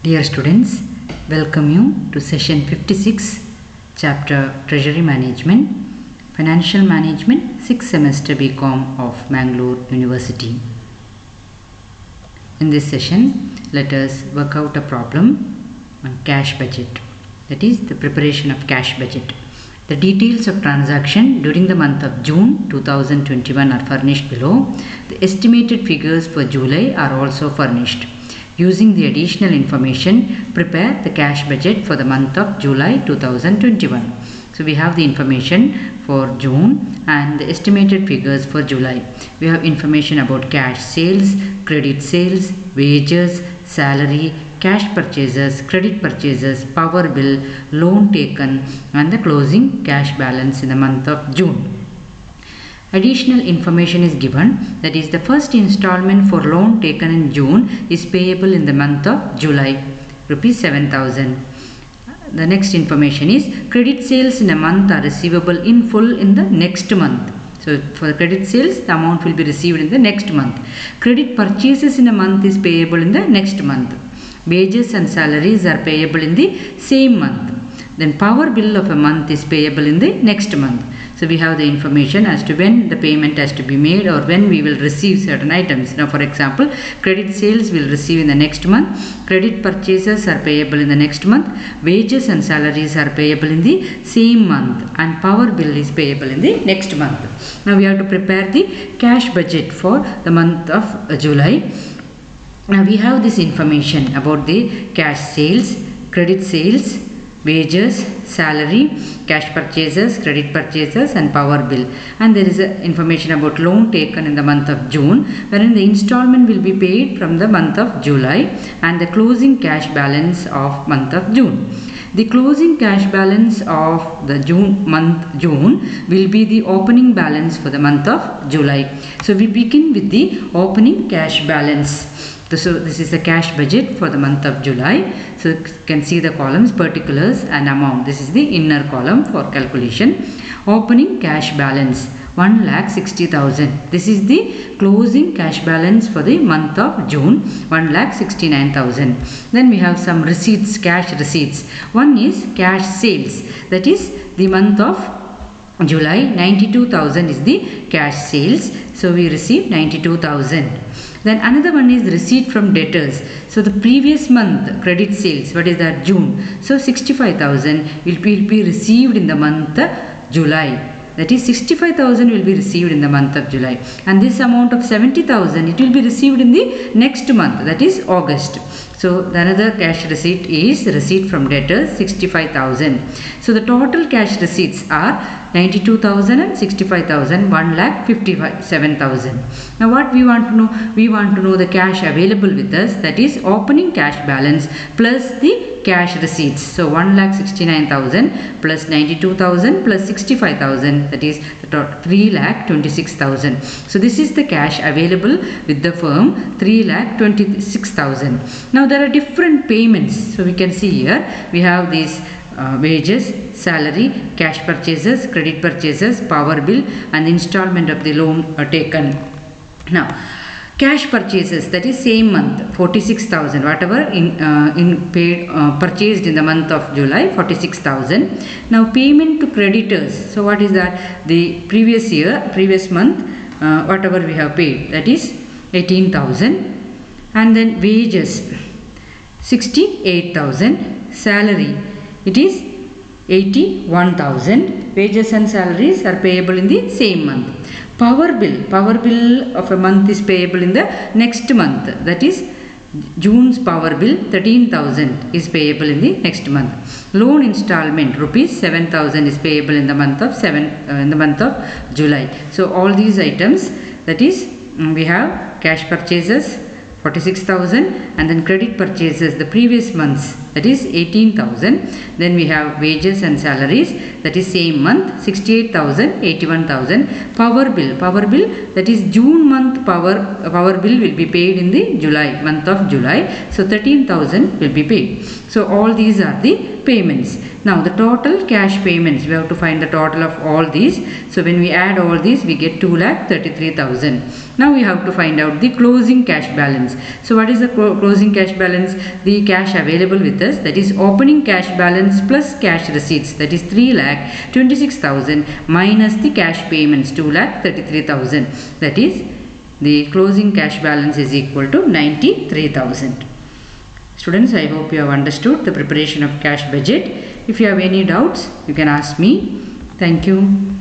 Dear students, welcome you to session 56, chapter Treasury Management, Financial Management, 6th semester BCom of Mangalore University. In this session, let us work out a problem on cash budget, that is the preparation of cash budget. The details of transaction during the month of June 2021 are furnished below. The estimated figures for July are also furnished. Using the additional information, prepare the cash budget for the month of July 2021. So we have the information for June and the estimated figures for July. We have information about cash sales, credit sales, wages, salary, cash purchases, credit purchases, power bill, loan taken and the closing cash balance in the month of June. Additional information is given, that is the first installment for loan taken in June is payable in the month of July, rupees 7,000. The next information is credit sales in a month are receivable in full in the next month. So for the credit sales, the amount will be received in the next month. Credit purchases in a month is payable in the next month. Wages and salaries are payable in the same month. Then power bill of a month is payable in the next month. So we have the information as to when the payment has to be made or when we will receive certain items. Now for example, credit sales will receive in the next month, credit purchases are payable in the next month, wages and salaries are payable in the same month and power bill is payable in the next month. Now we have to prepare the cash budget for the month of July. Now we have this information about the cash sales, credit sales, wages, salary, cash purchases, credit purchases and power bill, and there is information about loan taken in the month of June wherein the installment will be paid from the month of July and the closing cash balance of month of June. The closing cash balance of the June will be the opening balance for the month of July. So we begin with the opening cash balance. So this is the cash budget for the month of July. So you can see the columns, particulars and amount. This is the inner column for calculation. Opening cash balance 1,60,000. This is the closing cash balance for the month of June, 1,69,000. Then we have some receipts, cash receipts. One is cash sales, that is the month of July, 92,000 is the cash sales. So we received 92,000. Then another one is receipt from debtors. So the previous month credit sales, what is that, June. So 65,000 will be received in the month July. That is 65,000 will be received in the month of July. And this amount of 70,000, it will be received in the next month, that is August. So the another cash receipt is receipt from debtors, 65,000. So the total cash receipts are 92,000 and 65,000, 1,57,000. Now what we want to know? We want to know the cash available with us, that is opening cash balance plus the cash receipts. So 1,69,000 plus 92,000 plus 65,000, that is the total 3,26,000. So this is the cash available with the firm, 3,26,000. Now there are different payments. So we can see here we have these wages, salary, cash purchases, credit purchases, power bill and installment of the loan taken. Now cash purchases, that is same month, 46,000, whatever in paid purchased in the month of July, 46,000. Now payment to creditors, so what is that? The previous month whatever we have paid, that is 18,000. And then wages 68,000, salary it is 81,000. Wages and salaries are payable in the same month. Power bill of a month is payable in the next month, that is June's power bill 13,000 is payable in the next month. Loan installment rupees 7,000 is payable in the month of July. So all these items, that is we have cash purchases 46,000 and then credit purchases the previous months that is 18,000. Then we have wages and salaries, that is same month 68,000, 81,000. Power bill that is June month power bill will be paid in the month of July. So 13,000 will be paid. So all these are the payments. Now the total cash payments, we have to find the total of all these. So when we add all these, we get 2,33,000. Now we have to find out the closing cash balance. So what is the closing cash balance? The cash available with us, that is opening cash balance plus cash receipts, that is 3,26,000 minus the cash payments 2,33,000. That is the closing cash balance is equal to 93,000. Students, I hope you have understood the preparation of cash budget. If you have any doubts, you can ask me. Thank you.